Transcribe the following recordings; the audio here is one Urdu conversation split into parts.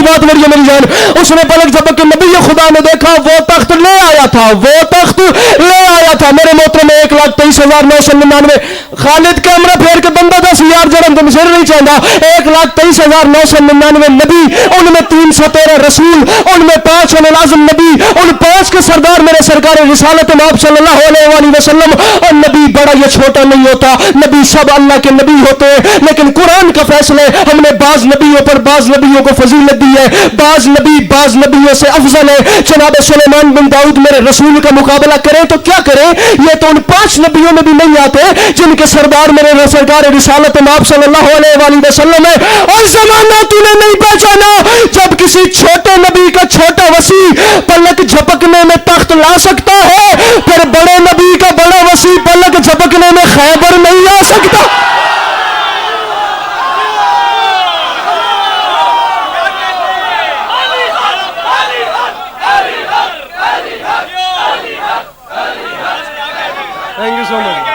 بات میری ہے میری جان. اس نے پلک جھپک کے نبی خدا نے دیکھا وہ تخت لے آیا تھا, وہ تخت لے آیا تھا. میرے محترم 1,23,999 خالد کیمرہ پھیر کے بندہ 10,000 جنم دن سر نہیں چاہتا. 1,23,999 نبی, ان میں 313 رسول, ان میں 5 اعظم نبی, ان 5 کے سردار میرے سرکار رسالت آپ صلی اللہ علیہ وآلہ وسلم. اور نبی بڑا یا چھوٹا نہیں ہوتا, نبی سب اللہ کے نبی ہوتے ہیں. لیکن قرآن کا فیصلہ ہے, ہم نے بعض نبیوں پر بعض نبیوں کو فضیلت دی ہے. بعض نبی بعض نبیوں سے افضل ہے. جناب سلیمان بن داؤد میرے رسول کا مقابلہ کریں تو کیا کریں, یہ تو ان 5 نبیوں میں بھی نہیں آتے جن کے سردار میرے سرکار رسالت آپ صلی اللہ علیہ وآلہ وسلم ہے. اور زمانہ تو نے نہیں پہچانا جب کسی چھوٹے نبی کا چھوٹا وسیع پلک جھپکنے میں تخت لا سکتا ہے, پھر بڑے نبی کا بڑا وسیع پلک جھپکنے میں خیبر نہیں لا سکتا. تھینک یو سو مچ.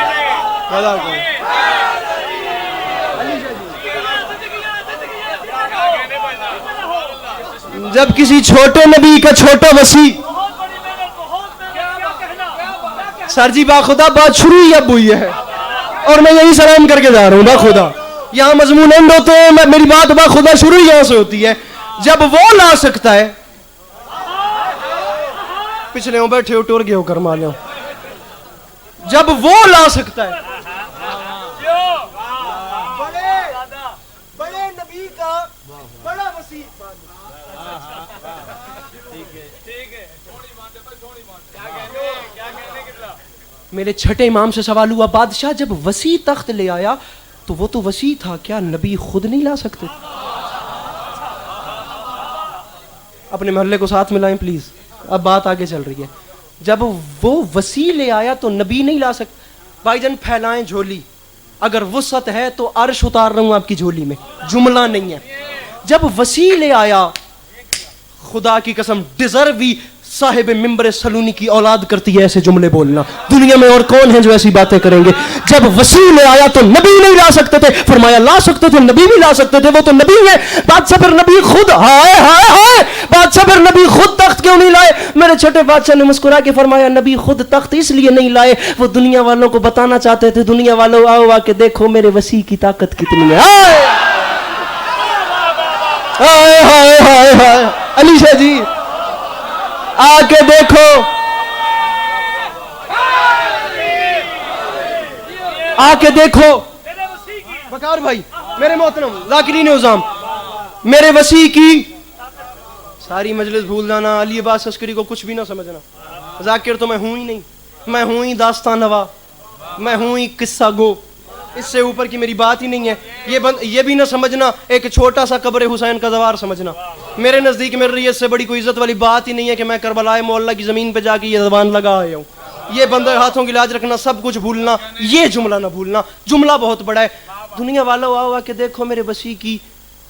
جب کسی چھوٹے نبی کا چھوٹا وسیع, سر جی باخدا بات شروع ہی اب ہوئی ہے اور میں یہی سلام کر کے جا رہا ہوں. باخدا یہاں مضمون اینڈ ہوتے ہیں, میری بات باخدا شروع یہاں سے ہوتی ہے. جب وہ لا سکتا ہے, پچھلے ہوں بیٹھے ہو ٹور گئے ہو کرما لے, جب وہ لا سکتا ہے بڑے نبی کا بڑا وسیع. میرے چھٹے امام سے سوال ہوا, بادشاہ جب وسیع تخت لے آیا تو وہ تو وسیع تھا, کیا نبی خود نہیں لا سکتے؟ اپنے محلے کو ساتھ ملائیں پلیز, اب بات آگے چل رہی ہے. جب وہ وسیع لے آیا تو نبی نہیں لا سکتے. بھائی جان پھیلائیں جھولی, اگر وسعت ہے تو عرش اتار رہا ہوں آپ کی جھولی میں, جملہ نہیں ہے. جب وسیع لے آیا, خدا کی قسم ڈیزرو ہی صاحب ممبر سلونی کی اولاد کرتی ہے ایسے جملے بولنا. دنیا میں اور کون ہیں جو ایسی باتیں کریں گے؟ جب وسیع لے آیا تو نبی نہیں لا سکتے تھے, فرمایا لا سکتے تھے, نبی بھی لا سکتے تھے, وہ تو نبی ہے. بادشاہ پھر نبی خود, ہائے ہائے ہائے, بادشاہ پھر نبی خود تخت کیوں نہیں لائے؟ میرے چھوٹے بادشاہ نے مسکرا کے فرمایا نبی خود تخت اس لیے نہیں لائے, وہ دنیا والوں کو بتانا چاہتے تھے, دنیا والوں آؤ آ کے دیکھو میرے وسیع کی طاقت کتنی ہے. ہائے ہائے ہائے ہائے, علی شاہ جی آ کے دیکھو, آ کے دیکھو. بکار بھائی میرے محترم ذاکرین عظام, میرے وسیع کی ساری مجلس بھول جانا, علی عباس عسکری کو کچھ بھی نہ سمجھنا. ذاکر تو میں ہوں ہی نہیں, میں ہوں ہی داستان نوا, میں ہوں ہی قصہ گو, اس سے اوپر کی میری بات ہی نہیں ہے. یہ بھی نہ سمجھنا ایک چھوٹا سا قبر حسین کا زوار سمجھنا. میرے نزدیک میرے لیے اس سے بڑی کوئی عزت والی بات ہی نہیں ہے کہ میں کربلائے معلیٰ کی زمین پہ جا کے یہ زبان لگا آیا ہوں. یہ بندے ہاتھوں کی لاج رکھنا, سب کچھ بھولنا, یہ جملہ نہ بھولنا, جملہ بہت بڑا ہے. دنیا والوں آؤ آ کے دیکھو میرے وسیع کی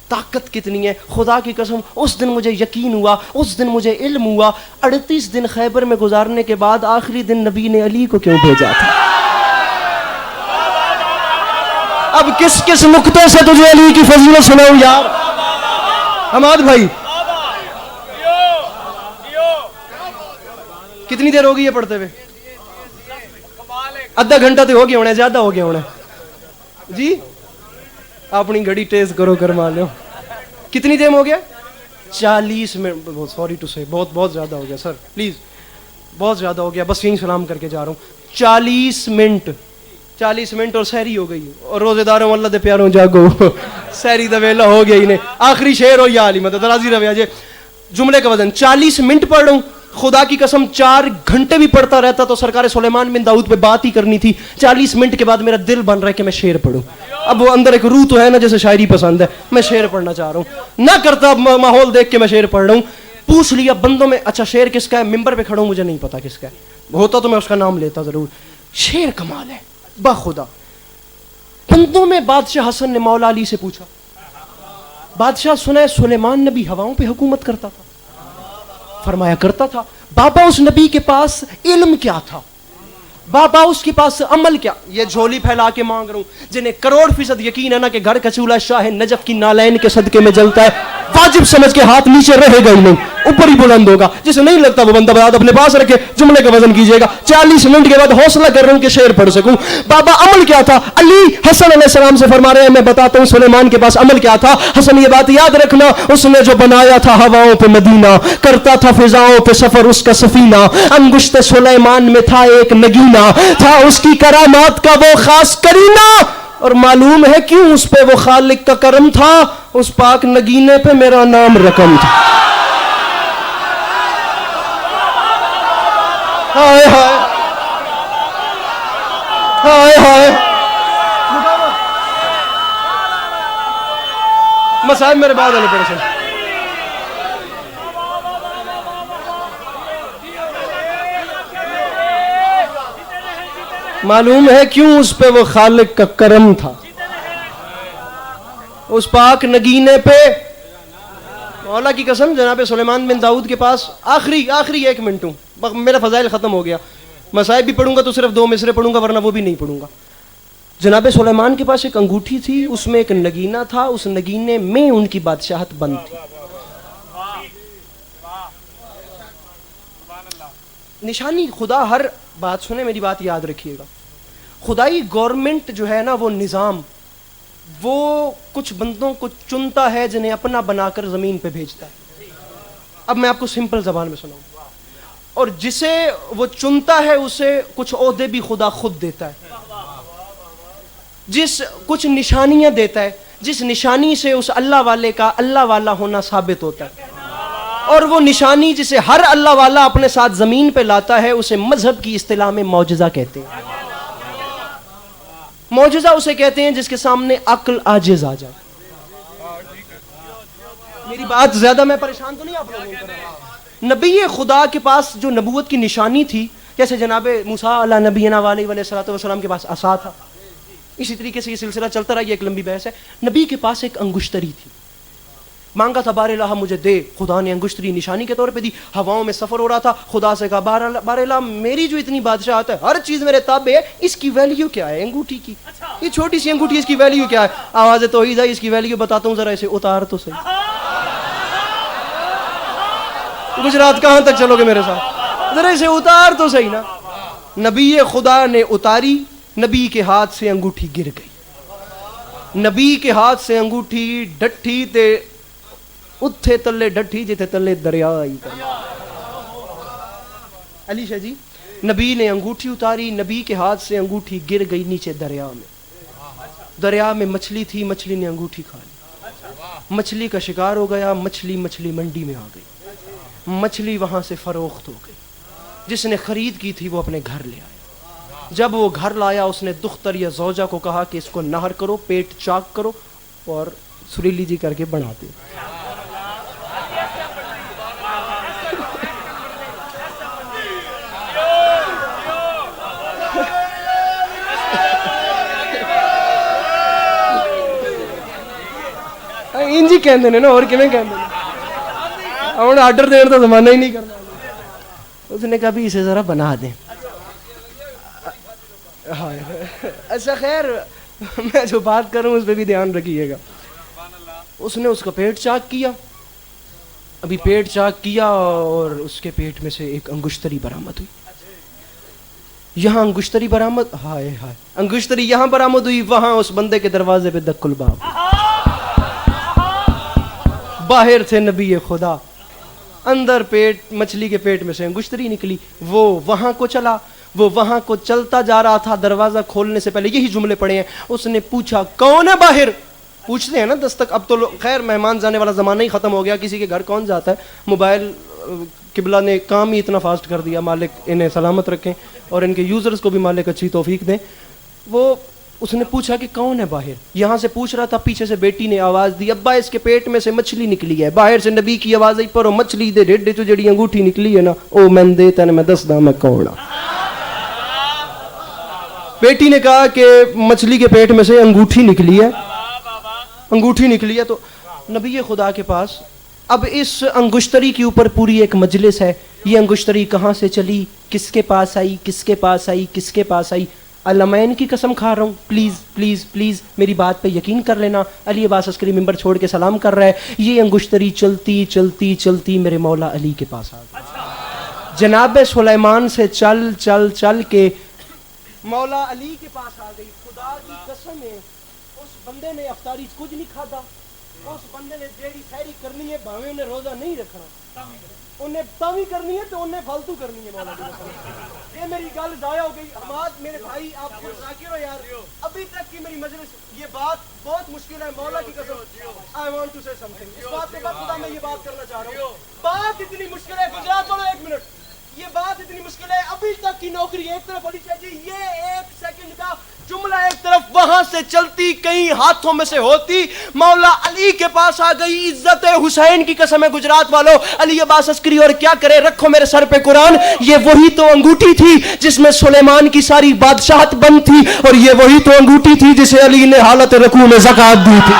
طاقت کتنی ہے. خدا کی قسم اس دن مجھے یقین ہوا, اس دن مجھے علم ہوا. 38 دن خیبر میں گزارنے کے بعد آخری دن نبی نے علی کو کیوں بھیجا تھا. اب کس کس نقطے سے تجھے علی کی فضیلت سناؤں یار. حماد بھائی کتنی دیر ہوگی یہ پڑھتے ہوئے؟ آدھا گھنٹہ تو ہو گیا ہونا, زیادہ ہو گیا ہونا جی. اپنی گھڑی تیز کرو کرما لو. کتنی دیر ہو گیا؟ 40 منٹ. سوری ٹو سے بہت بہت زیادہ ہو گیا سر, پلیز بہت زیادہ ہو گیا. بس یہیں سلام کر کے جا رہا ہوں. 40 منٹ اور سحری ہو گئی. اور روزے داروں اللہ دے پیاروں جاگو, سحری دا ویلا ہو گیا ہی نہیں. آخری شعر ہو یا علی مدد راضی رویا جی. جملے کا وزن 40 منٹ پڑھ رہا ہوں. خدا کی قسم 4 گھنٹے بھی پڑھتا رہتا تو سرکار سلیمان بن داؤد پہ بات ہی کرنی تھی. 40 منٹ کے بعد میرا دل بن رہا ہے کہ میں شعر پڑھوں. اب وہ اندر ایک روح تو ہے نا جیسے شاعری پسند ہے, میں شعر پڑھنا چاہ رہا ہوں. نہ کرتا ماحول دیکھ کے میں شعر پڑھ رہا ہوں. پوچھ لیا بندوں میں, اچھا شعر کس کا ہے؟ ممبر پہ کھڑا ہوں, مجھے نہیں پتا کس کا ہے, ہوتا تو میں اس کا نام لیتا ضرور. شعر کمال ہے بخدا. بندوں میں بادشاہ حسن نے مولا علی سے پوچھا, بادشاہ سنا ہے سلیمان نبی ہواؤں پہ حکومت کرتا تھا. فرمایا کرتا تھا. بابا اس نبی کے پاس علم کیا تھا؟ بابا اس کے پاس عمل کیا؟ یہ جھولی پھیلا کے مانگ رہا ہوں جنہیں کروڑ فیصد یقین ہے نا کہ گھر کا چولہا شاہ نجف کی نالین کے صدقے میں جلتا ہے، واجب سمجھ کے ہاتھ نیچے رہے گا ہی نہیں، اوپر ہی بلند ہوگا. جسے نہیں لگتا وہ بندہ بات اپنے پاس رکھے، جملے کا وزن کیجئے گا. 40 منٹ کے بعد حوصلہ کر رہا ہوں کہ شعر پڑھ سکوں. بابا عمل کیا تھا؟ علی حسن علیہ السلام سے فرما رہے ہیں، میں بتاتا ہوں سلیمان کے پاس عمل کیا تھا. حسن یہ بات یاد رکھنا، اس نے جو بنایا تھا ہواؤں پہ مدینہ، کرتا تھا فضاؤں پہ سفر اس کا سفینہ. انگشت سلیمان میں تھا ایک نگینہ، تھا اس کی کرامات کا وہ خاص کرینہ. اور معلوم ہے کیوں اس پہ وہ خالق کا کرم تھا، اس پاک نگینے پہ میرا نام رقم تھا. ہائے ہائے ہائے ہائے. مسائل میرے بعد آنے پڑے سے. معلوم ہے کیوں اس پہ وہ خالق کا کرم تھا، اس پاک نگینے پہ. مولا کی قسم جناب سلیمان بن داؤد کے پاس آخری 1 منٹ ہوں، میرا فضائل ختم ہو گیا. مسائل بھی پڑھوں گا تو صرف 2 مصرے پڑھوں گا، ورنہ وہ بھی نہیں پڑھوں گا. جناب سلیمان کے پاس ایک انگوٹھی تھی، اس میں ایک نگینہ تھا، اس نگینے میں ان کی بادشاہت بند تھی. نشانی خدا، ہر بات سنیں میری بات یاد رکھیے گا، خدائی گورنمنٹ جو ہے نا، وہ نظام، وہ کچھ بندوں کو چنتا ہے جنہیں اپنا بنا کر زمین پہ بھیجتا ہے. اب میں آپ کو سمپل زبان میں سناؤں، اور جسے وہ چنتا ہے اسے کچھ عہدے بھی خدا خود دیتا ہے، کچھ نشانیاں دیتا ہے، جس نشانی سے اس اللہ والے کا اللہ والا ہونا ثابت ہوتا ہے. اور وہ نشانی جسے ہر اللہ والا اپنے ساتھ زمین پہ لاتا ہے اسے مذہب کی اصطلاح میں معجزہ کہتے ہیں. معجزہ اسے کہتے ہیں جس کے سامنے عقل عاجز آ جائے. میری بات زیادہ میں پریشان تو نہیں آپ لوگوں کو. نبی خدا کے پاس جو نبوت کی نشانی تھی، جیسے جناب موسیٰ علیہ نبینا علیہ السلام کے پاس عصا تھا، اسی طریقے سے یہ سلسلہ چلتا رہا. یہ ایک لمبی بحث ہے. نبی کے پاس ایک انگشتری تھی، مانگا تھا بار الہ مجھے دے، خدا نے انگشتری نشانی کے طور پہ دی. ہواؤں میں سفر ہو رہا تھا، خدا سے کہا بار الہ میری جو اتنی بادشاہت ہے، ہر چیز میرے تابع ہے، اس کی ویلیو کیا ہے؟ انگوٹھی کی، یہ چھوٹی سی انگوٹھی، اس کی ویلیو کیا ہے؟ آواز توحید ہے، اس کی ویلیو بتاتا ہوں، ذرا اسے اتار تو صحیح. گجرات کہاں تک چلو گے میرے ساتھ؟ ذرا اسے اتار تو صحیح نا. نبی خدا نے اتاری، نبی کے ہاتھ سے انگوٹھی گر گئی. نبی کے ہاتھ سے انگوٹھی ڈٹھی تے اتھے تلے ڈٹھی جتھے تلے دریا آئی. علی شاہ جی، نبی نے انگوٹھی اتاری، نبی کے ہاتھ سے انگوٹھی گر گئی نیچے دریا میں. دریا میں مچھلی تھی، مچھلی نے انگوٹھی کھا لی. مچھلی کا شکار ہو گیا، مچھلی منڈی میں آ گئی. مچھلی وہاں سے فروخت ہو گئی. جس نے خرید کی تھی وہ اپنے گھر لے آیا. جب وہ گھر لایا اس نے دختر یا زوجہ کو کہا کہ اس کو نہر کرو، پیٹ چاک کرو اور سریلی جی کر کے بنا دو. انجی کہندے نے نا، اور کیویں کہندے نے، ہن آرڈر دین دا زمانہ ہی نہیں کرنا. اس نے کہا بھی اسے ذرا بنا دیں. اچھا خیر، میں جو بات کروں اس پہ بھی دھیان رکھیے گا. اس نے اس کا پیٹ چاک کیا. ابھی پیٹ چاک کیا اور اس کے پیٹ میں سے ایک انگشتری برآمد ہوئی. یہاں انگشتری برآمد، ہائے ہائے، انگشتری یہاں برآمد ہوئی، وہاں اس بندے کے دروازے پہ دق الباب. باہر تھے نبی خدا، اندر پیٹ، مچھلی کے پیٹ میں سے انگشتری نکلی. وہ وہاں کو چلا، وہ وہاں کو چلتا جا رہا تھا. دروازہ کھولنے سے پہلے یہی جملے پڑے ہیں. اس نے پوچھا کون ہے باہر؟ پوچھتے ہیں نا دستک. اب تو خیر مہمان جانے والا زمانہ ہی ختم ہو گیا، کسی کے گھر کون جاتا ہے. موبائل قبلہ نے کام ہی اتنا فاسٹ کر دیا. مالک انہیں سلامت رکھیں اور ان کے یوزرز کو بھی مالک اچھی توفیق دیں. وہ اس نے پوچھا کہ کون ہے باہر. یہاں سے پوچھ رہا تھا، پیچھے سے بیٹی نے آواز دی، ابا اس کے پیٹ میں سے مچھلی نکلی ہے. باہر سے نبی کی آواز آئی، پر مچھلی دے ڈیڈ چ جڑی انگوٹھی نکلی ہے نا، او میں دے تین میں دسدا میں کون ہاں. بیٹی نے کہا کہ مچھلی کے پیٹ میں سے انگوٹھی نکلی ہے، انگوٹھی نکلی ہے. تو نبی خدا کے پاس اب اس انگشتری کے اوپر پوری ایک مجلس ہے یہ انگشتری کہاں سے چلی, کس کے پاس آئی, کس کے پاس آئی, کس کے پاس آئی. علمین کی قسم کھا رہا ہوں, پلیز پلیز پلیز میری بات پہ یقین کر لینا. علی عباس عسکری ممبر چھوڑ کے سلام کر رہا ہے. یہ انگشتری چلتی چلتی چلتی میرے مولا علی کے پاس آ گئی. جناب سلیمان سے چل چل چل کے مولا علی کے پاس آ گئی. خدا کی قسم ہے اس بندے نے افطاری کچھ نہیں کھادا, اس بندے نے جیڑی سحری کرنی ہے بھاویں انہیں روزہ نہیں رکھنا, انہیں تاوی کرنی ہے تو انہیں فالتو کرنی ہے. مولا کی قسم یہ میری گل ضائع ہو گئی. حماد میرے بھائی آپ خود ذاکر ہو یار, ابھی تک کی میری مجلس یہ بات بہت مشکل ہے. مولا کی قسم آئی وانٹ ٹو سے سم تھنگ. اس بات کے بعد خدا میں یہ بات کرنا چاہ رہا ہوں. بات اتنی مشکل ہے گجرات والوں, ایک منٹ, یہ بات اتنی مشکل ہے. ابھی تک کی نوکری ایک طرف ہونی چاہیے, یہ ایک سیکنڈ کا جملہ ایک طرف وہاں سے چلتی کئی ہاتھوں میں سے ہوتی مولا علی کے پاس آ گئی. عزت حسین کی قسم ہے گجرات والوں, علی عباس عسکری اور کیا کرے, رکھو میرے سر پہ قرآن. یہ وہی تو انگوٹھی تھی جس میں سلیمان کی ساری بادشاہت بند تھی, اور یہ وہی تو انگوٹھی تھی جسے علی نے حالت رکوع میں زکات دی تھی.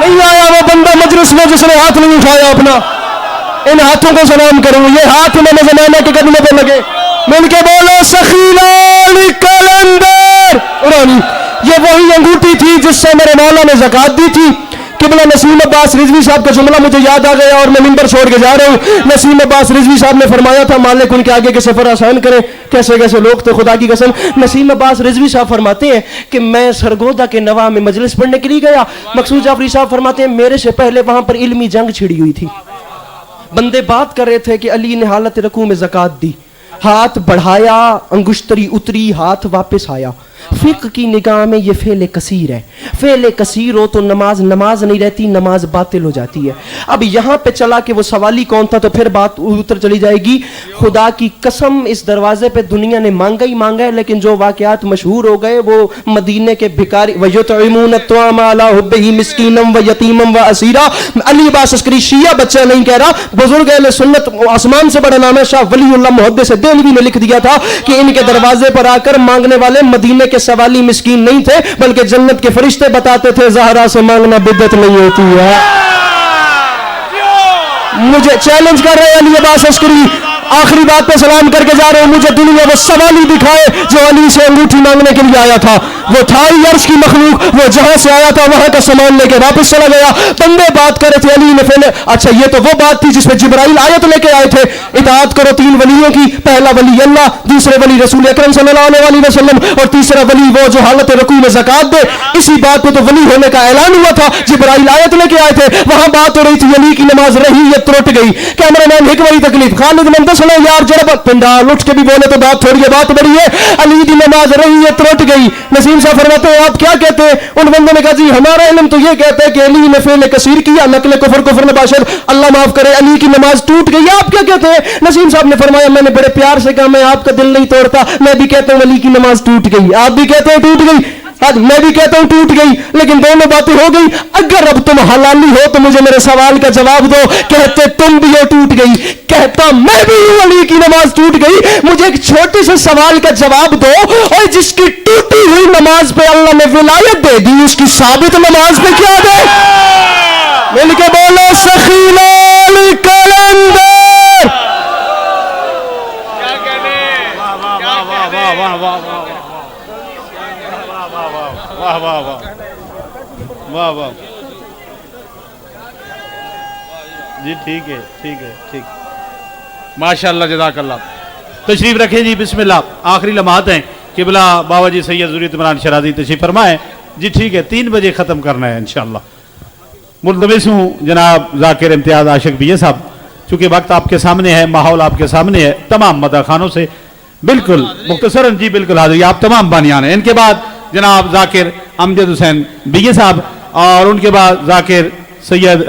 نہیں آیا وہ بندہ مجلس میں جس نے ہاتھ نہیں اٹھایا اپنا, ان ہاتھوں کو سلام کروں. یہ ہاتھ میں زمانہ کے قدموں پہ لگے, مل کے بولو سخیلال کلندر ارانی. یہ وہی انگوٹھی تھی جس سے میرے مولا نے زکات دی تھی. قبلہ نسیم عباس رضوی صاحب کا جملہ مجھے یاد آ گیا اور میں ممبر چھوڑ کے جا رہا ہوں. نسیم عباس رضوی صاحب نے فرمایا تھا مالک ان کے آگے کے سفر آسان کرے. کیسے کیسے لوگ تھے خدا کی قسم. نسیم عباس رضوی صاحب فرماتے ہیں کہ میں سرگودا کے نواح میں مجلس پڑھنے کے لیے گیا. مقصود جعفری صاحب فرماتے ہیں میرے سے پہلے وہاں پر علمی جنگ چھڑی ہوئی تھی. بندے بات کر رہے تھے کہ علی نے حالت رکوع میں زکات دی. ہاتھ بڑھایا, انگشتری اتری, ہاتھ واپس آیا. فقہ کی نگاہ میں یہ فعل کثیر ہے. فعل کثیر ہو تو نماز نماز نہیں رہتی, نماز باطل ہو جاتی ہے. اب یہاں پہ چلا کہ وہ سوالی کون تھا تو پھر بات اتر چلی جائے گی. خدا کی قسم اس دروازے پہ دنیا نے مانگا ہی مانگا ہے, لیکن جو واقعات مشہور ہو گئے وہ مدینے کے بھکاری وَيُطْعِمُونَ الطَّعَامَ عَلَىٰ حُبِّهِ مِسْكِينًا وَيَتِيمًا وَأَسِيرًا. علی عباس عسکری شیعہ بچہ نہیں کہہ رہا, بزرگ اہل سنت آسمان سے بڑا نام ہے شاہ ولی اللہ محدث دہلوی نے لکھ دیا تھا کہ ان کے دروازے پر آ کر مانگنے والے مدینے کے سوالی مسکین نہیں تھے بلکہ جنت کے فرشتے بتاتے تھے زہرا سے مانگنا بدعت نہیں ہوتی ہے. مجھے چیلنج کر رہے علی عباس عسکری, آخری بات پہ سلام کر کے جا رہے ہوں, مجھے دنیا وہ سوالی دکھائے جو علی سے انگوٹھی مانگنے کے لیے آیا تھا. وہ تھا ہی عرش کی مخلوق, وہ جہاں سے آیا تھا وہاں کا سامان لے کے واپس چلا گیا. بندے بات کر رہے تھے علی نے پہلے, اچھا یہ تو وہ بات تھی جس میں جبرائیل آیت لے کے آئے تھے اطاعت کرو تین ولیوں کی, پہلا ولی اللہ, دوسرے ولی رسول اکرم صلی اللہ علیہ وسلم, اور تیسرا ولی وہ جو حالت رکوع میں زکات دے. اسی بات پہ تو ولی ہونے کا اعلان ہوا تھا, جبرائیل آیت لے کے آئے تھے. وہاں بات ہو رہی تھی علی کی نماز رہی یہ ترٹ گئی. کیمرہ مین حکمت تکلیف خالد منتصر یار جڑا پنڈال اٹھ کے بھی بولے تو بات تھوڑی ہے, بات بڑی ہے. علی کی نماز رہی ہے ترٹ گئی. نسیم صاحب فرماتے ہیں آپ کیا کہتے ہیں؟ ان بندوں نے کہا جی ہمارا علم تو یہ کہتا ہے کہ علی نے فعل کثیر کیا, نقل کفر کفر نباشر, اللہ معاف کرے, علی کی نماز ٹوٹ گئی. آپ کیا کہتے ہیں؟ نسیم صاحب نے فرمایا میں نے بڑے پیار سے کہا میں آپ کا دل نہیں توڑتا, میں بھی کہتا ہوں علی کی نماز ٹوٹ گئی. آپ بھی کہتے ہیں ٹوٹ گئی, میں بھی کہتا ہوں ٹوٹ گئی, لیکن دونوں باتیں ہو گئی. اگر اب تم حلالی ہو تو مجھے میرے سوال کا جواب دو. کہتے تم بھی ہو ٹوٹ گئی, کہتا میں بھی ہوں علی کی نماز ٹوٹ گئی. مجھے ایک چھوٹے سے سوال کا جواب دو, اور جس کی ٹوٹی ہوئی نماز پہ اللہ نے ولایت دے دی اس کی ثابت نماز پہ کیا دے؟ مل کے بولو سخیلال کلندر. کیا کہنے, واہ واہ واہ واہ واہ واہ واہ. جی ٹھیک ہے ٹھیک ہے ٹھیک, ماشاء اللہ جزاک اللہ. تشریف رکھیں جی, بسم اللہ. آخری لمحات ہیں, قبلہ بابا جی سید ذریعت عمران شرازی تشریف فرمائیں. جی ٹھیک ہے, 3 بجے ختم کرنا ہے انشاءاللہ. ملتمس ہوں جناب ذاکر امتیاز عاشق بھی صاحب, چونکہ وقت آپ کے سامنے ہے, ماحول آپ کے سامنے ہے, تمام مدح خانوں سے بالکل مختصراً جی بالکل حاضر. آپ تمام بانیان ہیں. ان کے بعد جناب ذاکر امجد حسین بیگے صاحب, اور ان کے بعد ذاکر سید